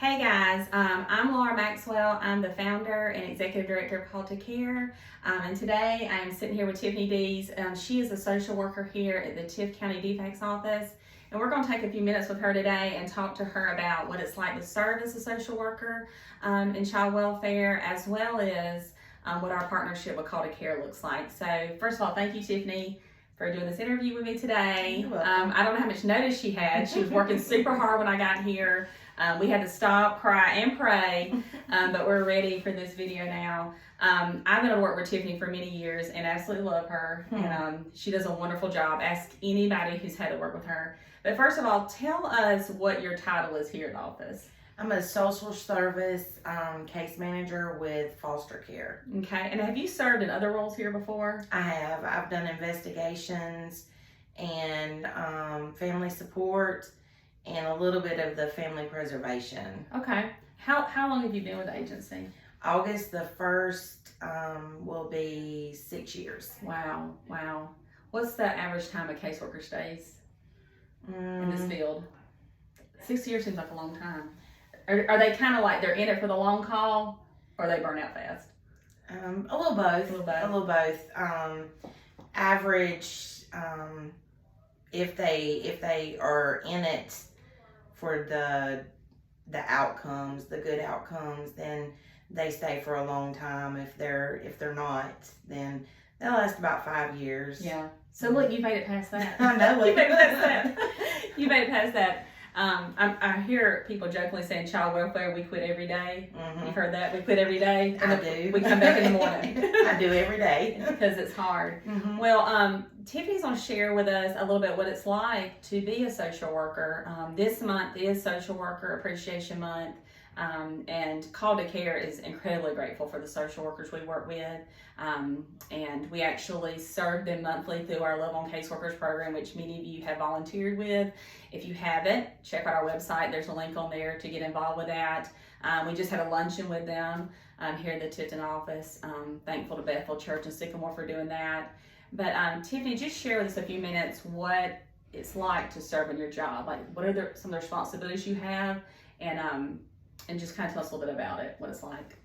Hey guys, I'm Laura Maxwell. I'm the founder and executive director of Call to Care. And today I'm sitting here with Tiffanie Deese. She is a social worker here at the Tiff County DFACS office. And we're going to take a few minutes with her today and talk to her about what it's like to serve as a social worker in child welfare, as well as what our partnership with Call to Care looks like. So first of all, thank you, Tiffanie, for doing this interview with me today. I don't know how much notice she had. She was working super hard when I got here. We had to stop, cry, and pray, but we're ready for this video now. I've been able to work with Tiffanie for many years and absolutely love her. And she does a wonderful job. Ask anybody who's had to work with her. But first of all, tell us what your title is here at the office. I'm a social service case manager with foster care. Okay, and have you served in other roles here before? I have. I've done investigations and family support and a little bit of the family preservation. Okay. How long have you been with the agency? August the 1st will be 6 years. Wow. What's the average time a caseworker stays in this field? 6 years seems like a long time. Are they kind of like they're in it for the long haul, or they burn out fast? A little both. Average, if they are in it for the outcomes, the good outcomes, then they stay for a long time. If they're not, then they'll last about 5 years. Yeah. So look, you made it past that. I know. You made it past that. You made it past that. I hear people jokingly saying child welfare, we quit every day. You've heard that? We quit every day. I do. We come back in the morning. I do every day. Because it's hard. Well, Tiffany's going to share with us a little bit what it's like to be a social worker. This month is Social Worker Appreciation Month. And Call to Care is incredibly grateful for the social workers we work with. And we actually serve them monthly through our Love on Caseworkers program, which many of you have volunteered with. If you haven't, check out our website. There's a link on there to get involved with that. We just had a luncheon with them here at the Tifton office. Thankful to Bethel Church and Sycamore for doing that. But Tiffanie, just share with us a few minutes what it's like to serve in your job. Like, what are some of the responsibilities you have, and just kind of tell us a little bit about it, what it's like.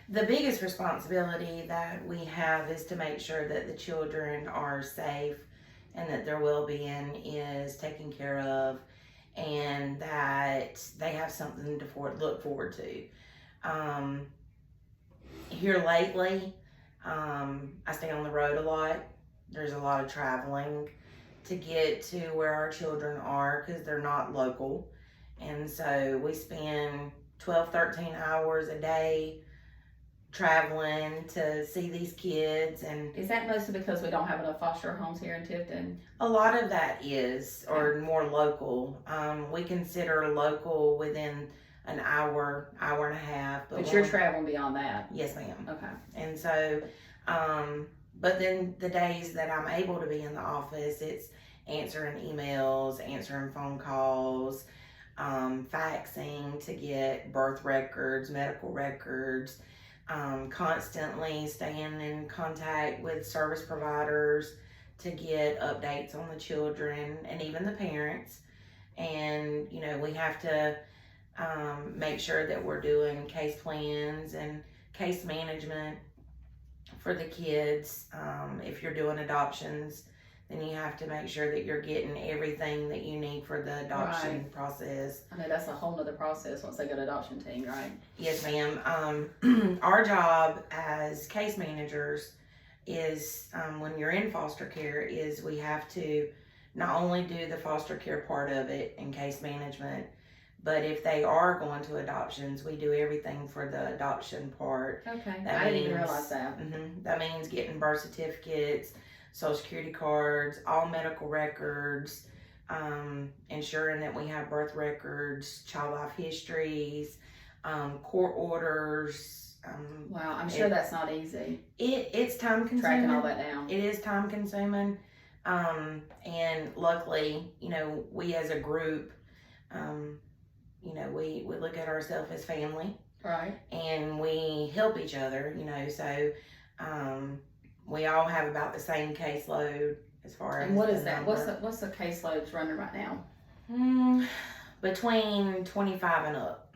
The biggest responsibility that we have is to make sure that the children are safe and that their well-being is taken care of and that they have something to look forward to. Here lately, I stay on the road a lot. There's a lot of traveling to get to where our children are because they're not local. And so we spend 12, 13 hours a day traveling to see these kids. And is that mostly because we don't have enough foster homes here in Tifton? A lot of that is, or more local. We consider local within an hour and a half. But you're traveling beyond that? Yes, ma'am. Okay. And so, but then the days that I'm able to be in the office, it's answering emails, answering phone calls, faxing to get birth records, medical records, constantly staying in contact with service providers to get updates on the children and even the parents. And, we have to make sure that we're doing case plans and case management for the kids. If you're doing adoptions, then you have to make sure that you're getting everything that you need for the adoption process. I know that's a whole nother process once they go to adoption team, right? Yes, ma'am. Our job as case managers is, when you're in foster care, is we have to not only do the foster care part of it in case management, but if they are going to adoptions, we do everything for the adoption part. Okay, I didn't even realize that. That means getting birth certificates, Social Security cards, all medical records, ensuring that we have birth records, child life histories, court orders. Wow, I'm sure that's not easy. It's time consuming. Tracking all that down. It is time consuming. And luckily, we as a group, we look at ourselves as family. Right. And we help each other, so we all have about the same caseload as far as. And what is that? What's the caseloads running right now? Between 25 and up.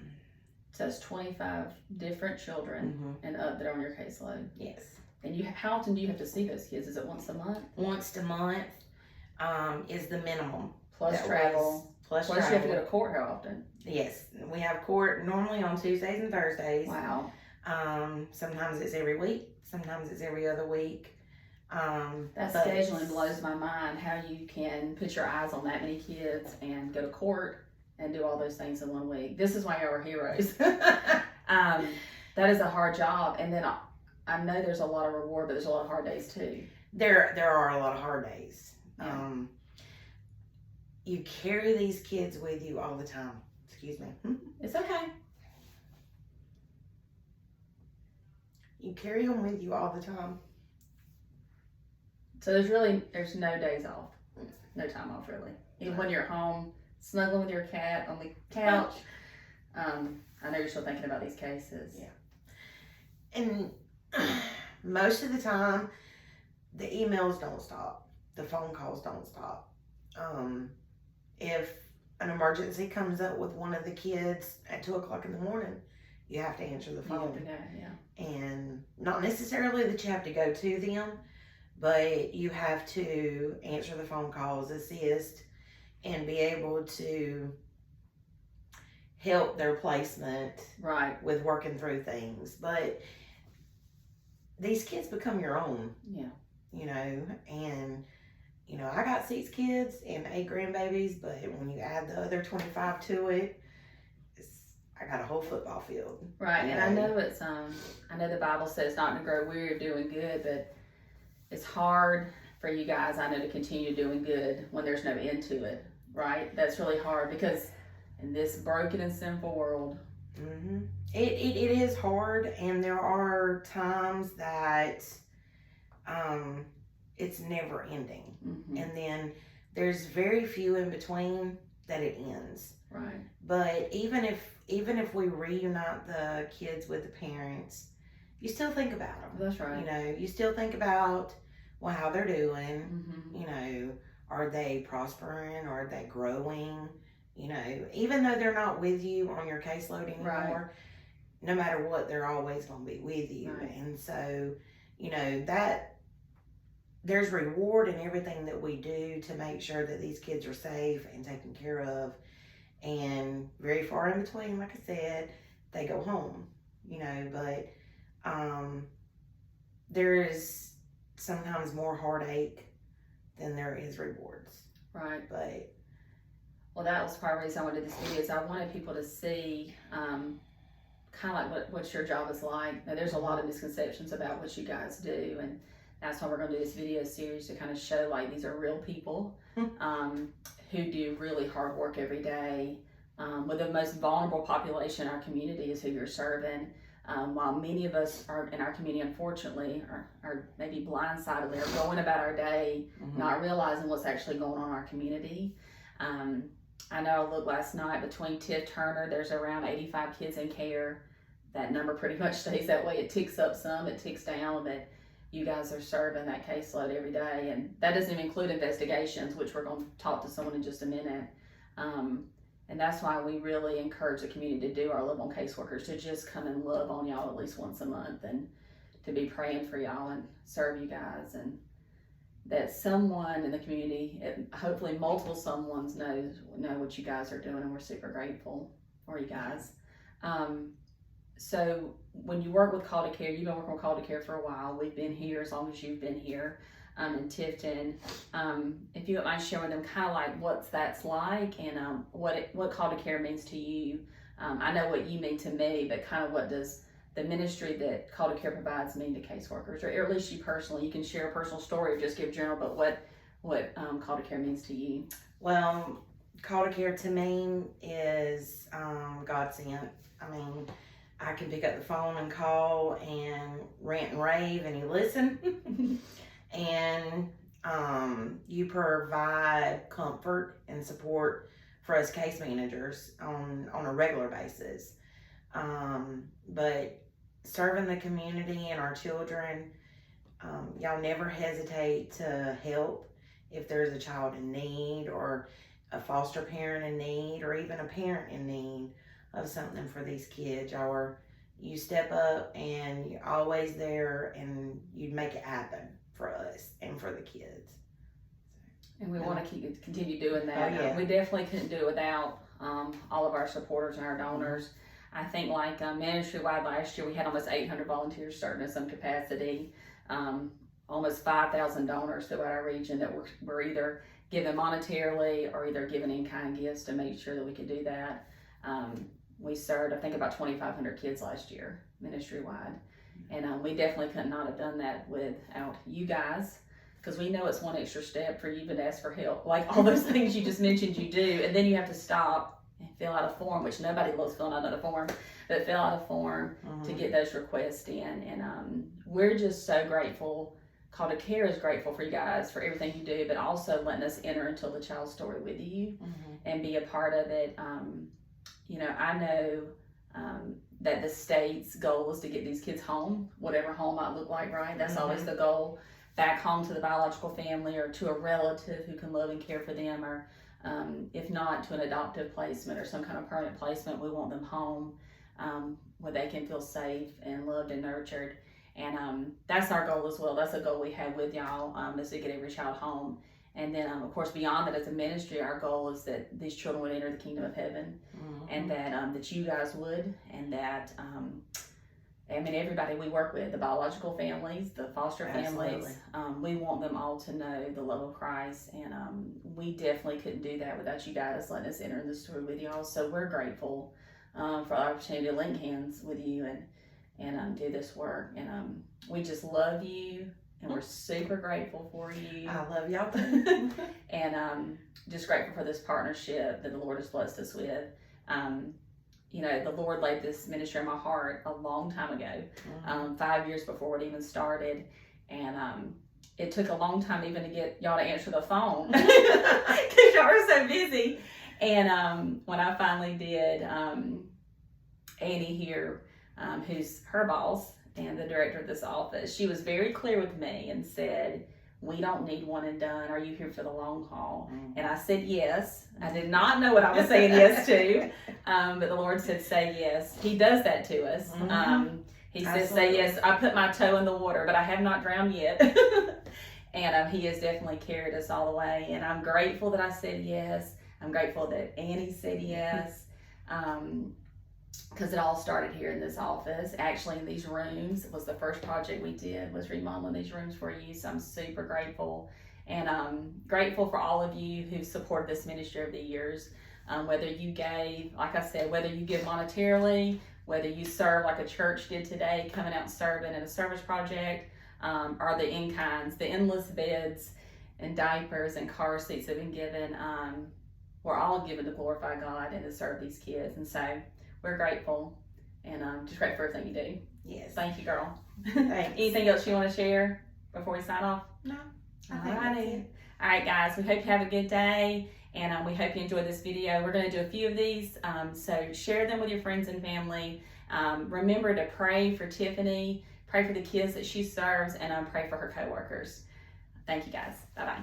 So it's 25 different children and up that are on your caseload. Yes. And how often do you have to see those kids? Is it once a month? Once a month is the minimum. Plus travel. Plus you travel. have to go to court how often? Yes. We have court normally on Tuesdays and Thursdays. Wow. Sometimes it's every week. Sometimes it's every other week. That scheduling blows my mind, how you can put your eyes on that many kids and go to court and do all those things in 1 week. This is why y'all are heroes. That is a hard job. And then I know there's a lot of reward, but there's a lot of hard days too. There are a lot of hard days. Yeah. You carry these kids with you all the time. Excuse me. It's okay. You carry them with you all the time. So there's no days off. No time off really. Even when you're at home, snuggling with your cat on the couch. I know you're still thinking about these cases. Yeah. And most of the time, the emails don't stop. The phone calls don't stop. If an emergency comes up with one of the kids at 2:00 in the morning, you have to answer the phone. You have to go, yeah. And not necessarily that you have to go to them, but you have to answer the phone calls, assist, and be able to help their placement right with working through things. But these kids become your own. Yeah. You know, and you know, I got 6 kids and 8 grandbabies, but when you add the other 25 to it, I got a whole football field. Right, and I know it's I know the Bible says not to grow weary of doing good, but it's hard for you guys, I know, to continue doing good when there's no end to it. Right, that's really hard because in this broken and sinful world, it is hard, and there are times that it's never ending, and then there's very few in between that it ends. Right. But even if we reunite the kids with the parents, you still think about them. That's right. You know, you still think about how they're doing. You know, are they prospering? Are they growing? You know, even though they're not with you on your caseload anymore, no matter what, they're always going to be with you. Right. And so, you know, that there's reward in everything that we do to make sure that these kids are safe and taken care of. And very far in between, like I said, they go home, you know, but there is sometimes more heartache than there is rewards. Right. But well, that was part of the reason I wanted this video, is I wanted people to see kind of like what your job is like. Now, there's a lot of misconceptions about what you guys do, and that's why we're going to do this video series, to kind of show like these are real people who do really hard work every day. With the most vulnerable population in our community is who you're serving. While many of us are in our community, unfortunately, are maybe blindsided, are going about our day, not realizing what's actually going on in our community. I know I looked last night, between Tiff Turner, there's around 85 kids in care. That number pretty much stays that way. It ticks up some, it ticks down, but you guys are serving that caseload every day. And that doesn't even include investigations, which we're going to talk to someone in just a minute. And that's why we really encourage the community to do our Love on Caseworkers, to just come and love on y'all at least once a month, and to be praying for y'all and serve you guys. And that someone in the community, hopefully multiple someones, know what you guys are doing, and we're super grateful for you guys. So when you work with Call to Care, you've been working with Call to Care for a while. We've been here as long as you've been here in Tifton. If you don't mind sharing with them kind of like what that's like, and what Call to Care means to you. I know what you mean to me, but kind of what does the ministry that Call to Care provides mean to caseworkers, or at least you personally? You can share a personal story or just give general, but what Call to Care means to you. Well, Call to Care to me is God sent. I mean, I can pick up the phone and call and rant and rave, and you listen. And you provide comfort and support for us case managers on a regular basis. But serving the community and our children, y'all never hesitate to help if there's a child in need, or a foster parent in need, or even a parent in need. of something for these kids. You step up and you're always there, and you make it happen for us and for the kids. And we want to continue doing that. Oh, yeah. We definitely couldn't do it without all of our supporters and our donors. I think like ministry-wide last year, we had almost 800 volunteers starting in some capacity. Almost 5,000 donors throughout our region that were either given monetarily or either given in-kind gifts to make sure that we could do that. We served, I think, about 2,500 kids last year, ministry-wide. And we definitely could not have done that without you guys, because we know it's one extra step for you even to ask for help. Like all those things you just mentioned you do, and then you have to stop and fill out a form, which nobody loves filling out another form, but fill out a form to get those requests in. And we're just so grateful. Call to Care is grateful for you guys for everything you do, but also letting us enter into the child's story with you and be a part of it. I know that the state's goal is to get these kids home, whatever home might look like, right? That's always the goal. Back home to the biological family or to a relative who can love and care for them, or if not, to an adoptive placement or some kind of permanent placement. We want them home where they can feel safe and loved and nurtured. And that's our goal as well. That's a goal we have with y'all, is to get every child home. And then, of course, beyond that, as a ministry, our goal is that these children would enter the kingdom of heaven, and that you guys would, and that everybody we work with, the biological families, the foster families, we want them all to know the love of Christ. And we definitely couldn't do that without you guys letting us enter in the story with y'all. So we're grateful for the opportunity to link hands with you and do this work. And we just love you. And we're super grateful for you. I love y'all too. And just grateful for this partnership that the Lord has blessed us with. The Lord laid this ministry in my heart a long time ago, 5 years before it even started. And it took a long time even to get y'all to answer the phone because y'all are so busy. And when I finally did, Annie here, who's her boss and the director of this office, she was very clear with me and said, "We don't need one and done. Are you here for the long haul?" And I said yes. I did not know what I was saying yes to, but the Lord said, "Say yes." He does that to us. He says, "Say yes." I put my toe in the water, but I have not drowned yet. And He has definitely carried us all the way. And I'm grateful that I said yes. I'm grateful that Annie said yes. Because it all started here in this office, actually in these rooms. It was the first project we did, was remodeling these rooms for you. So I'm super grateful, and grateful for all of you who supported this ministry over the years. Whether you gave, like I said, whether you give monetarily, whether you serve like a church did today, coming out and serving in a service project, or the in-kinds, the endless beds and diapers and car seats have been given. We're all given to glorify God and to serve these kids. And so we're grateful, and just grateful for everything you do. Yes. Thank you, girl. Thanks. Anything else you want to share before we sign off? No. Alrighty. All right, guys. We hope you have a good day, and we hope you enjoyed this video. We're going to do a few of these, so share them with your friends and family. Remember to pray for Tiffanie, pray for the kids that she serves, and pray for her coworkers. Thank you, guys. Bye-bye.